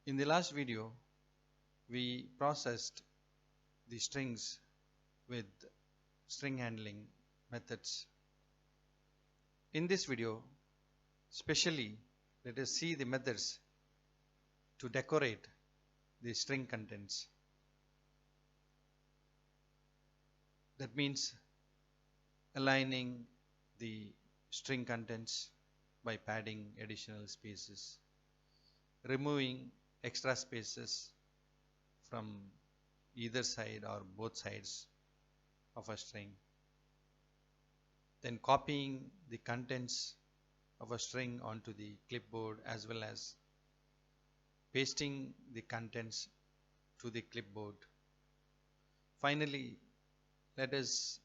In the last video, we processed the strings with string handling methods. In this video, specially, let us see the methods to decorate the string contents. That means aligning the string contents by padding additional spaces, removing extra spaces from either side or both sides of a string, then copying the contents of a string onto the clipboard as well as pasting the contents to the clipboard. Finally, let us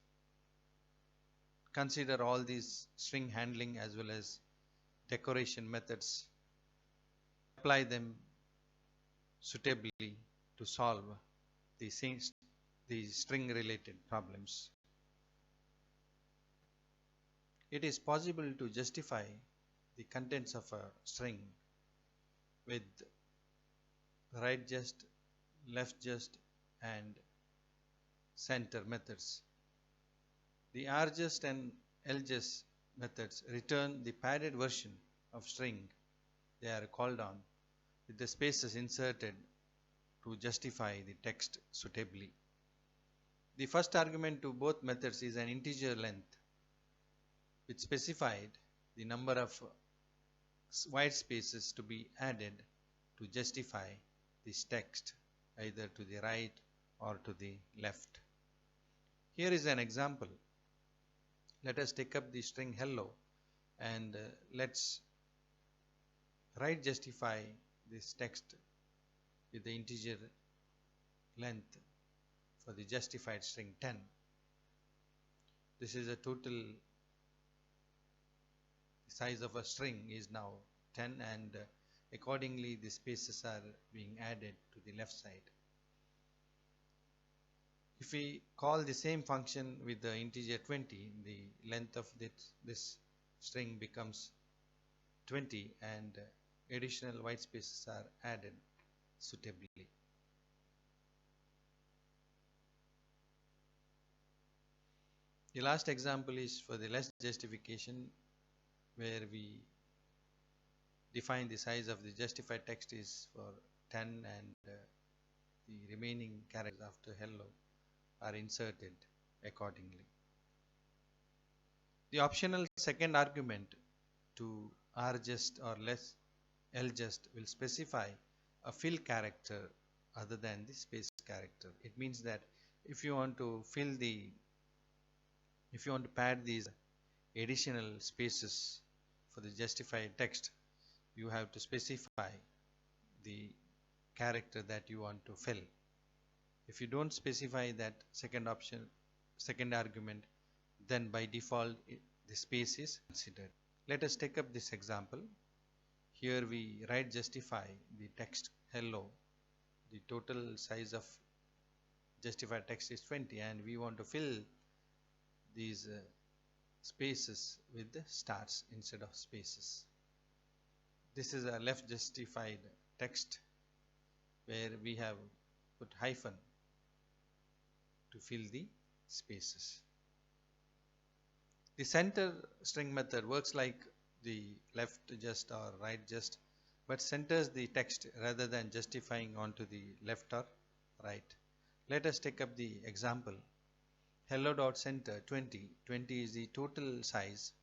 consider all these string handling as well as decoration methods, apply them suitably to solve the string related problems. It is possible to justify the contents of a string with right just, left just and center methods. The rjust and ljust methods return the padded version of string they are called on with the spaces inserted to justify the text suitably. The first argument to both methods is an integer length which specified the number of white spaces to be added to justify this text either to the right or to the left. Here is an example. Let us take up the string hello and let's right justify this text with the integer length for the justified string 10. This is a total size of a string is now 10 and accordingly the spaces are being added to the left side. If we call the same function with the integer 20, the length of this string becomes 20 and additional white spaces are added suitably. The last example is for the less justification, where we define the size of the justified text is for 10 and the remaining characters after hello are inserted accordingly. The optional second argument to rjust or less ljust will specify a fill character other than the space character. It means that if you want to pad these additional spaces for the justified text, you have to specify the character that you want to fill. If you don't specify that second argument, then by default the space is considered. Let us take up this example. Here we right justify the text hello. The total size of justified text is 20 and we want to fill these spaces with the stars instead of spaces. This is a left justified text where we have put hyphen to fill the spaces. The center string method works like the left just or right just, but centers the text rather than justifying onto the left or right. Let us take up the example. Hello.center 20. 20 is the total size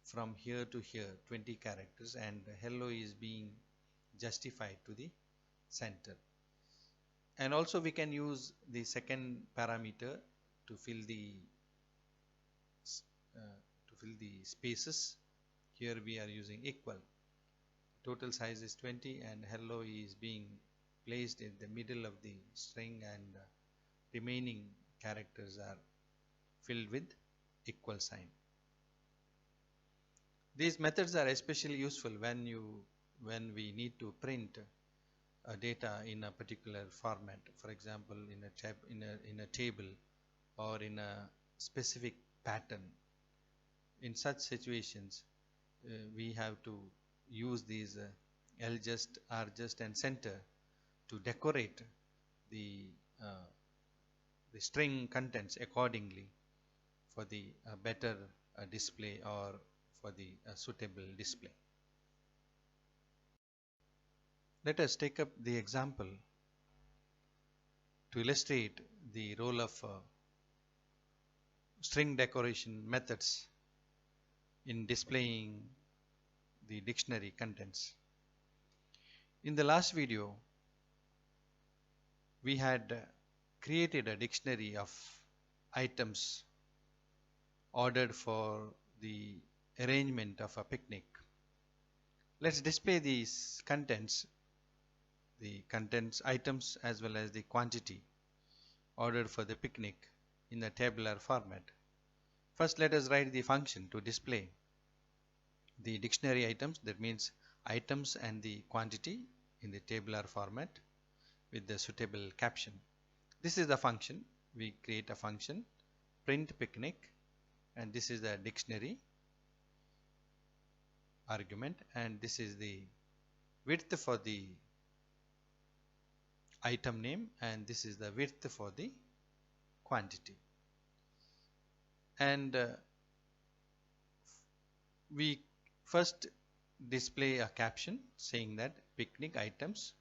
from here to here, 20 characters, and hello is being justified to the center. And also we can use the second parameter to fill the spaces. Here we are using equal. Total size is 20 and hello is being placed in the middle of the string and remaining characters are filled with equal sign. These methods are especially useful when we need to print data in a particular format, for example in a table or in a specific pattern. In such situations we have to use these L-just, R-just and center to decorate the, uh, the string contents accordingly for the better display or for the suitable display. Let us take up the example to illustrate the role of string decoration methods in displaying the dictionary contents. In the last video, we had created a dictionary of items ordered for the arrangement of a picnic. Let's display these contents, the contents items as well as the quantity ordered for the picnic in the tabular format. First, let us write the function to display the dictionary items, that means items and the quantity in the tabular format with the suitable caption. This is the function. We create a function print picnic, and this is the dictionary argument, and this is the width for the item name, and this is the width for the quantity. And we first display a caption saying that picnic items.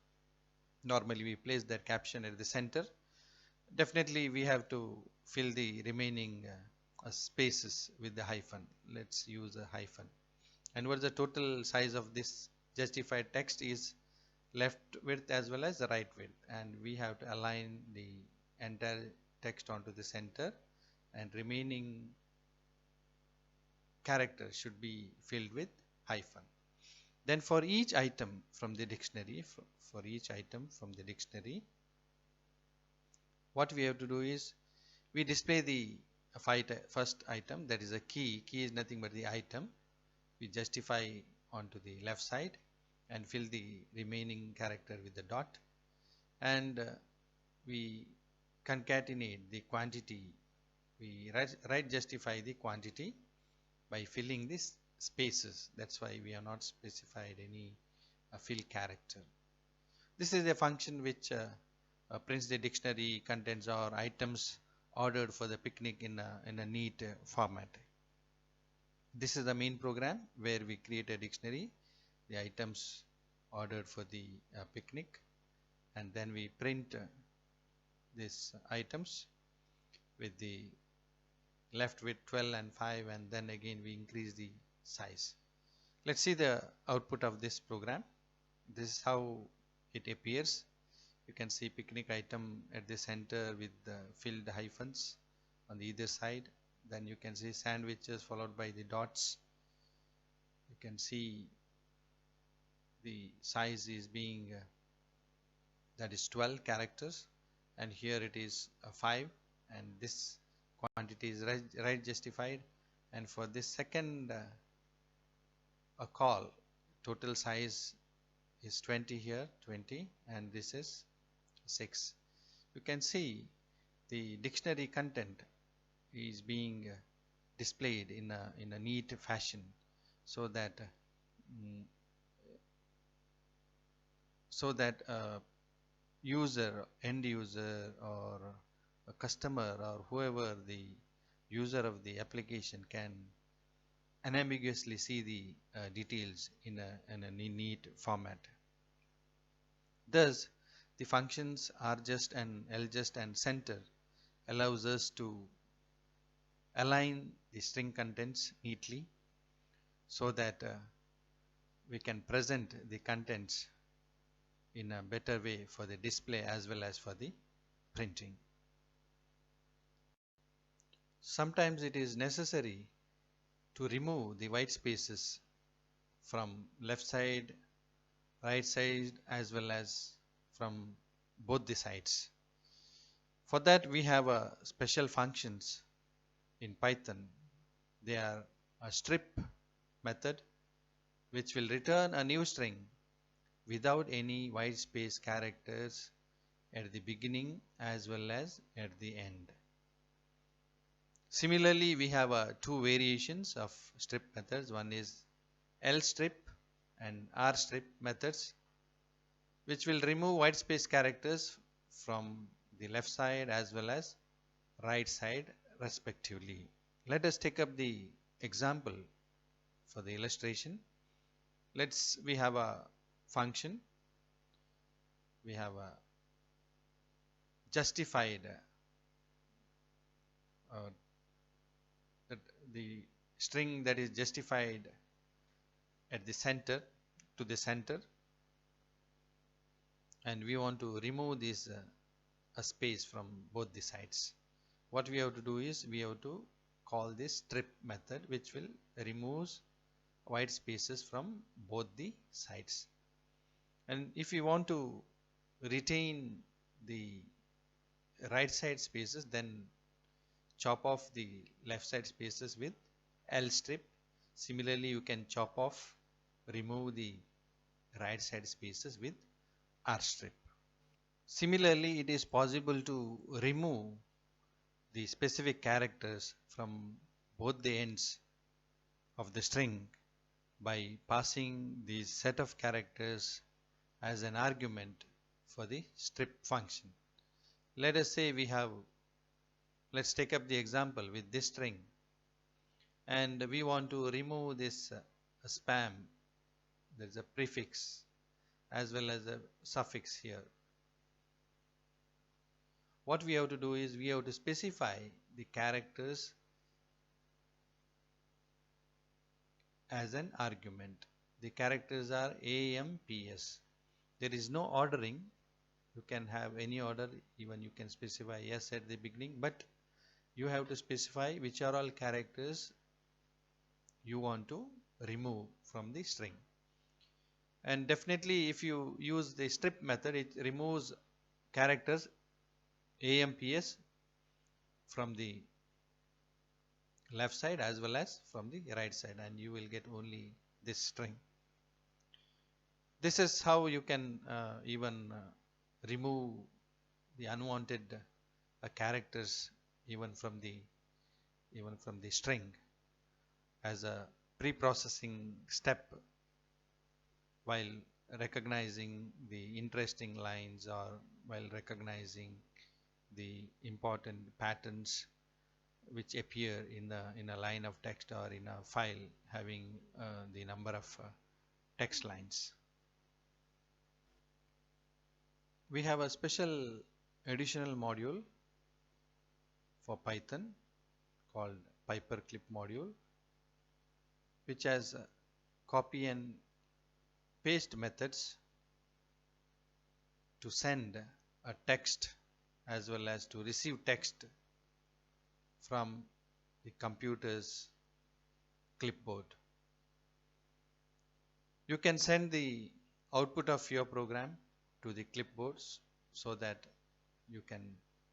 Normally we place that caption at the center. Definitely we have to fill the remaining spaces with the hyphen. Let's use a hyphen. And what is the total size of this justified text is left width as well as the right width, and we have to align the entire text onto the center, and remaining characters should be filled with hyphen. Then for each item from the dictionary, what we have to do is we display the first item, that is a key. Key is nothing but the item. We justify onto the left side and fill the remaining character with the dot, and we concatenate the quantity. We right justify the quantity by filling these spaces. That's why we have not specified any fill character. This is a function which prints the dictionary contents or items ordered for the picnic in a neat format. This is the main program where we create a dictionary, the items ordered for the picnic, and then we print these items with the left width 12 and 5, and then again we increase the size. Let's see the output of this program. This is how it appears. You can see picnic item at the center with the filled hyphens on the either side. Then you can see sandwiches followed by the dots. You can see the size is being that is 12 characters, and here it is 5, and this quantity is right justified. And for this second a call, total size is 20 here, 20, and this is 6. You can see the dictionary content is being displayed in a neat fashion, so that end user or a customer or whoever the user of the application can unambiguously see the details in a neat format. Thus, the functions RJust and LJust and center allows us to align the string contents neatly, so that we can present the contents in a better way for the display as well as for the printing. Sometimes it is necessary to remove the white spaces from left side, right side, as well as from both the sides. For that we have special functions in Python. They are a strip method which will return a new string without any white space characters at the beginning as well as at the end. Similarly, we have two variations of strip methods. One is lstrip and rstrip methods, which will remove whitespace characters from the left side as well as right side respectively. Let us take up the example for the illustration. We have a function, we have a justified that the string that is justified at the center to the center, and we want to remove this a space from both the sides. What we have to do is we have to call this strip method, which will remove white spaces from both the sides. And if you want to retain the right side spaces, then chop off the left side spaces with L strip. Similarly, you can remove the right side spaces with R strip. Similarly, it is possible to remove the specific characters from both the ends of the string by passing the set of characters as an argument for the strip function. Let us say let's take up the example with this string, and we want to remove this spam. There is a prefix as well as a suffix here. What we have to do is we have to specify the characters as an argument. The characters are AMPS. There is no ordering. You can have any order, even you can specify S at the beginning, but you have to specify which are all characters you want to remove from the string. And definitely if you use the strip method, it removes characters AMPS from the left side as well as from the right side, and you will get only this string. This is how you can even remove the unwanted characters even from the string as a pre-processing step while recognizing the interesting lines or while recognizing the important patterns which appear in a line of text or in a file having the number of text lines. We have a special additional module for Python called pyperclip module, which has copy and paste methods to send a text as well as to receive text from the computer's clipboard. You can send the output of your program to the clipboards so that you can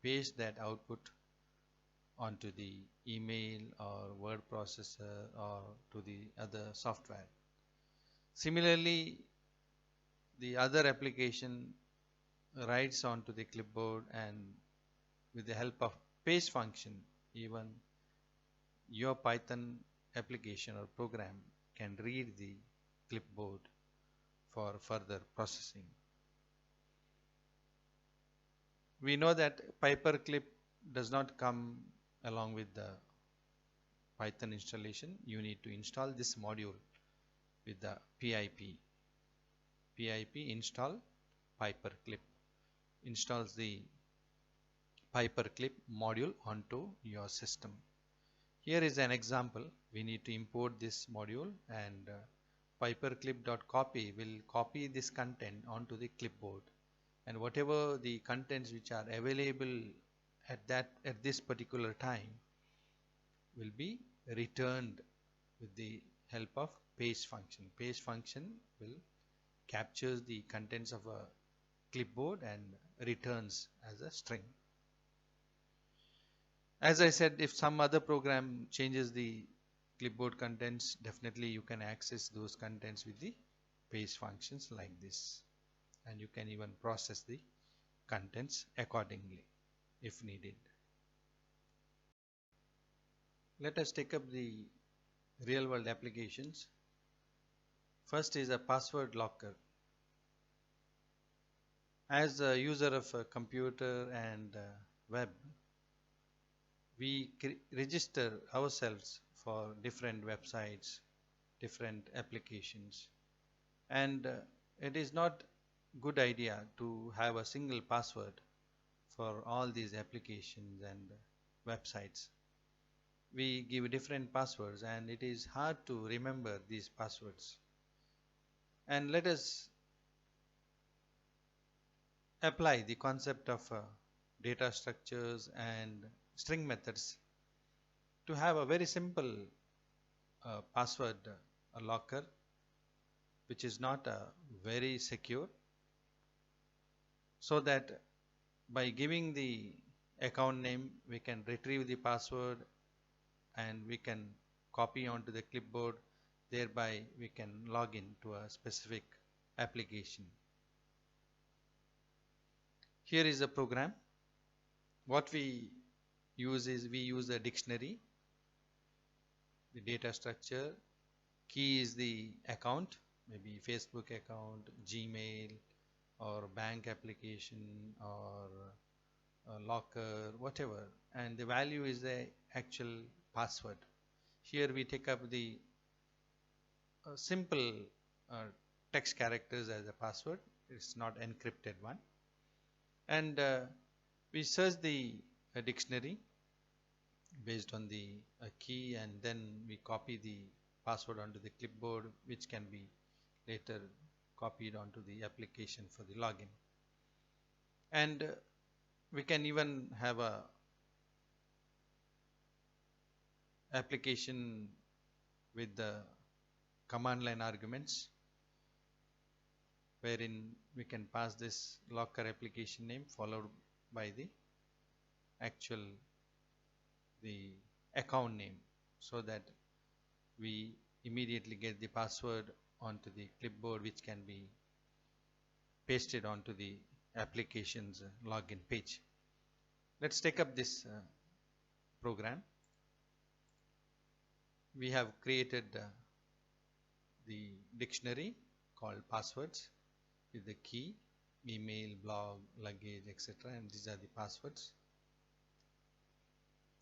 paste that output onto the email or word processor or to the other software. Similarly, the other application writes onto the clipboard, and with the help of paste function, even your Python application or program can read the clipboard for further processing. We know that pyperclip does not come along with the Python installation. You need to install this module with the pip install pyperclip. Installs the pyperclip module onto your system. Here is an example. We need to import this module, and pyperclip.copy will copy this content onto the clipboard, and whatever the contents which are available at this particular time will be returned with the help of paste function. Paste function will capture the contents of a clipboard and returns as a string. As I said, if some other program changes the clipboard contents, definitely you can access those contents with the paste functions like this, and you can even process the contents accordingly if needed. Let us take up the real world applications First is a password locker. As a user of a computer and web, we register ourselves for different websites, different applications, and it is not good idea to have a single password for all these applications and websites. We give different passwords and it is hard to remember these passwords. And let us apply the concept of data structures and string methods to have a very simple password locker, which is not very secure, so that by giving the account name we can retrieve the password and we can copy onto the clipboard, thereby we can log in to a specific application. Here is a program. What we use is we use a dictionary, the data structure, key is the account, maybe Facebook account, Gmail, or bank application, or locker, whatever, and the value is the actual password. Here we take up the simple text characters as a password. It's not encrypted one, and we search the dictionary based on the key, and then we copy the password onto the clipboard, which can be later copied onto the application for the login. And we can even have a application with the command line arguments, wherein we can pass this locker application name followed by the actual the account name, so that we immediately get the password onto the clipboard, which can be pasted onto the application's login page. Let's take up this program. We have created the dictionary called passwords with the key, email, blog, luggage, etc., and these are the passwords.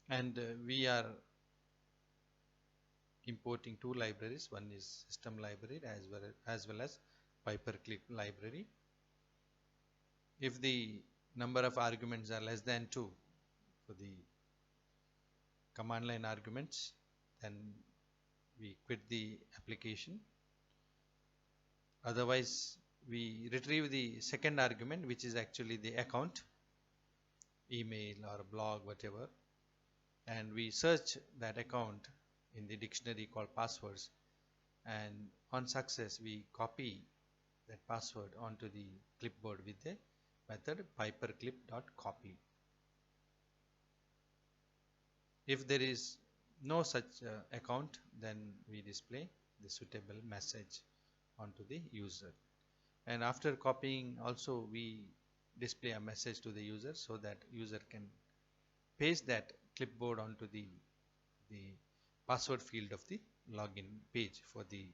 And we are importing two libraries. One is system library as well as pyperclip library. If the number of arguments are less than 2 for the command line arguments, then we quit the application. Otherwise, we retrieve the second argument, which is actually the account, email or blog, whatever, and we search that account in the dictionary called passwords, and on success we copy that password onto the clipboard with the method pyperclip.copy. If there is no such account, then we display the suitable message onto the user, and after copying also we display a message to the user, so that user can paste that clipboard onto the password field of the login page for the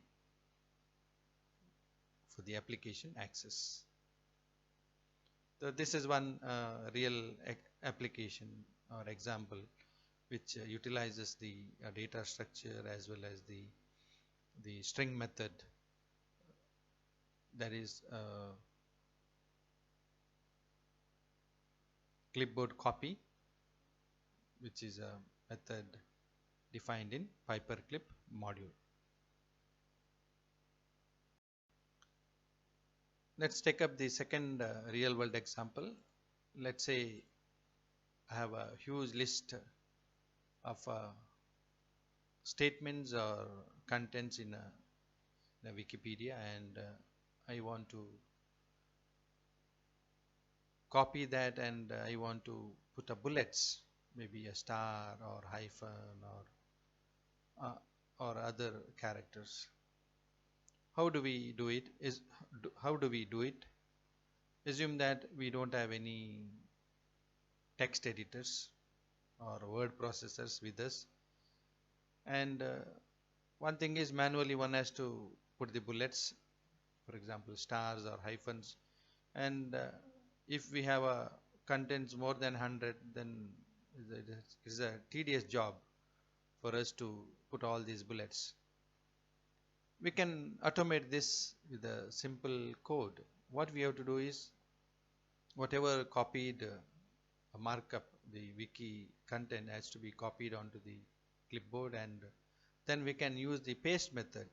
application access. So this is one real application or example which utilizes the data structure as well as the string method, that is clipboard copy, which is a method defined in pyperclip module. Let's take up the second real world example. Let's say I have a huge list of statements or contents in a Wikipedia, and I want to copy that, and I want to put a bullets, maybe a star or hyphen or other characters. How do we do it? Assume that we don't have any text editors or word processors with us, and one thing is manually one has to put the bullets, for example stars or hyphens, and if we have a contents more than 100, then it is a tedious job for us to put all these bullets. We can automate this with a simple code. What we have to do is, whatever copied markup, the wiki content has to be copied onto the clipboard, and then we can use the paste method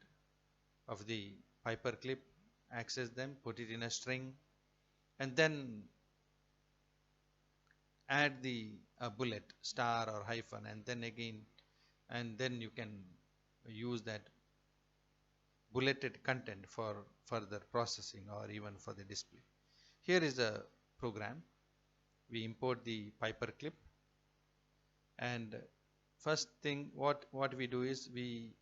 of the pyperclip, access them, put it in a string, and then add the bullet, star or hyphen, and then again, and then you can use that bulleted content for further processing or even for the display. Here is a program. We import the pyperclip, and first thing what we do is we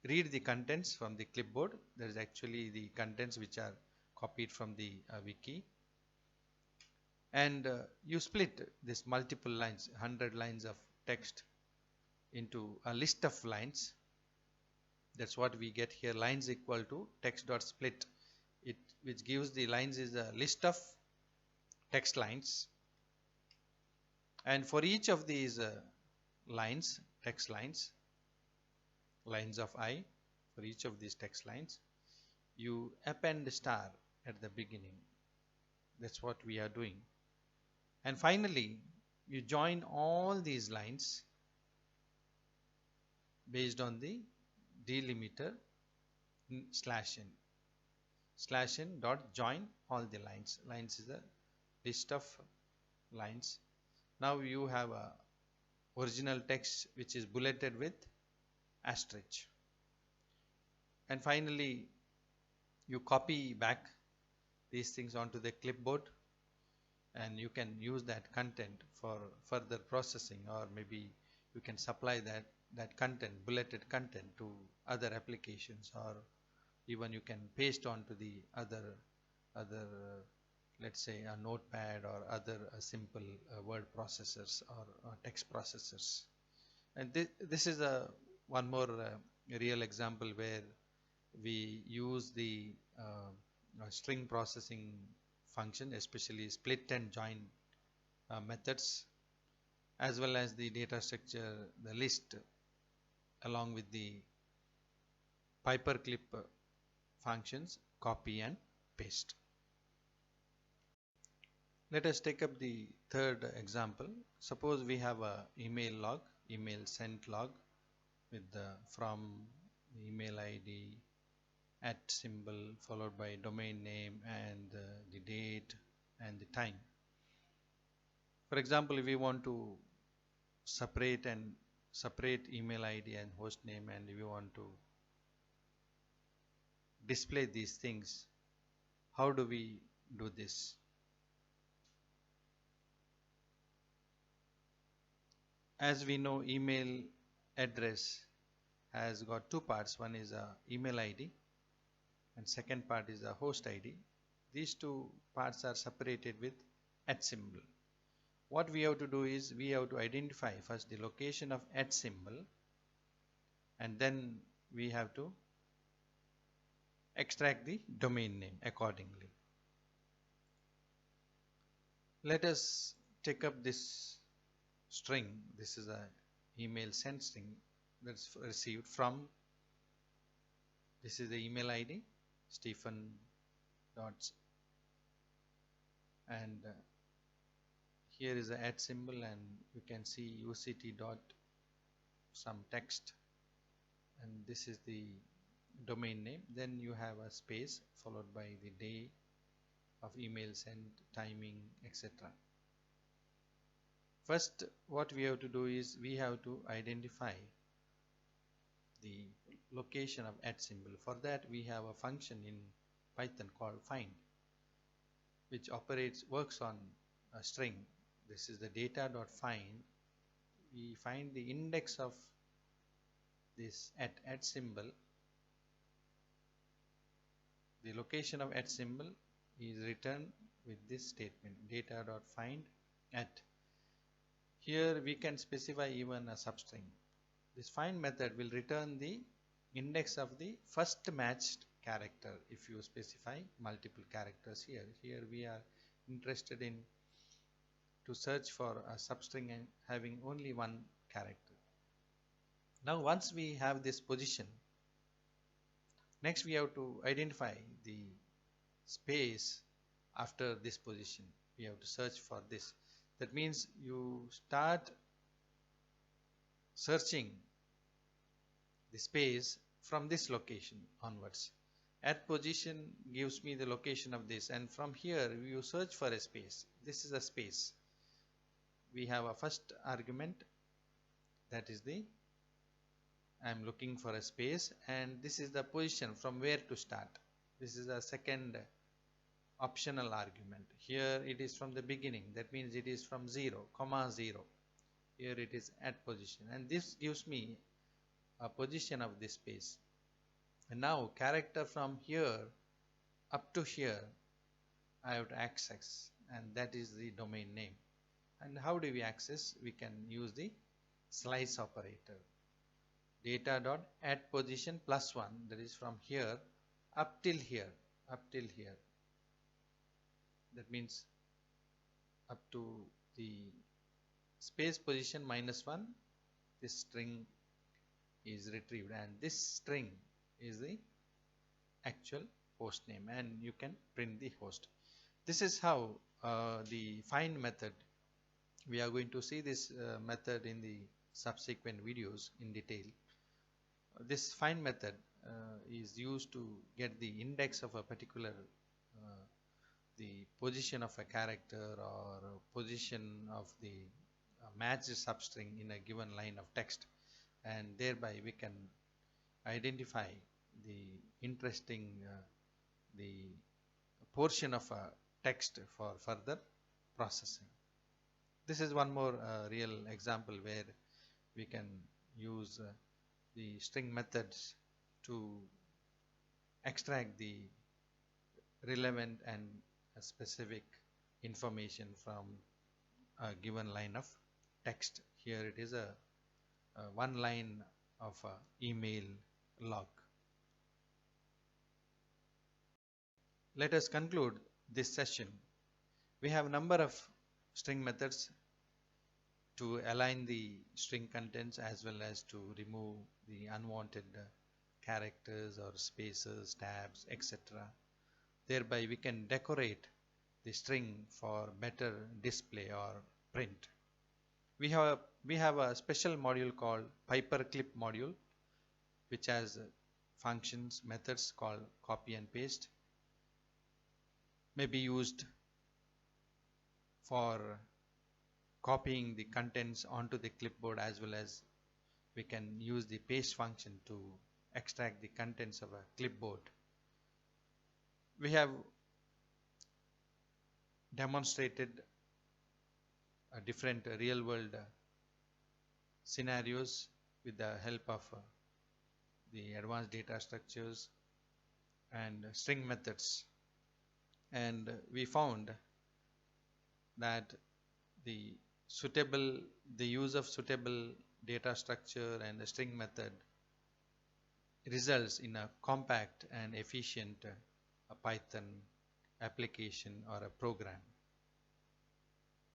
read the contents from the clipboard. There is actually the contents which are copied from the wiki, and you split this multiple lines, 100 lines of text, into a list of lines. That's what we get here. Lines equal to text dot split, it which gives the lines is a list of text lines, and for each of these lines, text lines, lines of I, for each of these text lines you append a star at the beginning. That's what we are doing. And finally you join all these lines based on the delimiter /n dot join all the lines. Lines is a list of lines. Now you have a original text which is bulleted with asterisk, and finally you copy back these things onto the clipboard, and you can use that content for further processing, or maybe you can supply that content, bulleted content, to other applications, or even you can paste onto the other let's say a notepad or other simple word processors or text processors. And this is one more real example where we use the string processing function, especially split and join methods, as well as the data structure, the list, along with the pyperclip functions, copy and paste. Let us take up the third example. Suppose we have a email log, email sent log, with the from the email ID at symbol followed by domain name and the date and the time. For example, if we want to separate email ID and host name, and if we want to display these things, how do we do this? As we know, email address has got two parts. One is a email ID and second part is a host ID. These two parts are separated with @ symbol. What we have to do is we have to identify first the location of @ symbol, and then we have to extract the domain name accordingly. Let us take up this string. This is a email sent string that's received from, this is the email ID Stephen dots, and here is the @ symbol, and you can see uct dot some text, and this is the domain name. Then you have a space followed by the day of email sent, timing, etc. First, what we have to do is we have to identify the location of @ symbol. For that, we have a function in Python called find, which works on a string. This is the data.find. We find the index of this @ symbol. The location of @ symbol is returned with this statement, data.find @. Here we can specify even a substring. This find method will return the index of the first matched character. If you specify multiple characters here we are interested in to search for a substring and having only one character. Now once we have this position, next we have to identify the space after this position. We have to search for this. That means you start searching the space from this location onwards. At position gives me the location of this, and from here you search for a space. This is a space. We have a first argument, that is the I am looking for a space, and this is the position from where to start. This is a second optional argument. Here it is from the beginning, that means it is from 0, comma 0. Here it is at position, and this gives me a position of this space. And now character from here up to here I have to access, and that is the domain name. And how do we access? We can use the slice operator. Data dot at position plus 1, that is from here up till here, that means up to the space position minus 1, this string is retrieved, and this string is the actual host name, and you can print the host. This is how the find method, we are going to see this method in the subsequent videos in detail. This find method is used to get the index of a particular the position of a character or position of the matched substring in a given line of text, and thereby we can identify the interesting the portion of a text for further processing. This is one more real example where we can use the string methods to extract the relevant and specific information from a given line of text. Here it is a one line of email log. Let us conclude this session. We have a number of string methods to align the string contents as well as to remove the unwanted characters or spaces, tabs, etc. Thereby we can decorate the string for better display or print. We have a special module called pyperclip module, which has functions, methods called copy and paste, may be used for copying the contents onto the clipboard, as well as we can use the paste function to extract the contents of a clipboard. We have demonstrated different real world scenarios with the help of the advanced data structures and string methods, and we found that the use of suitable data structure and the string method results in a compact and efficient Python application or a program.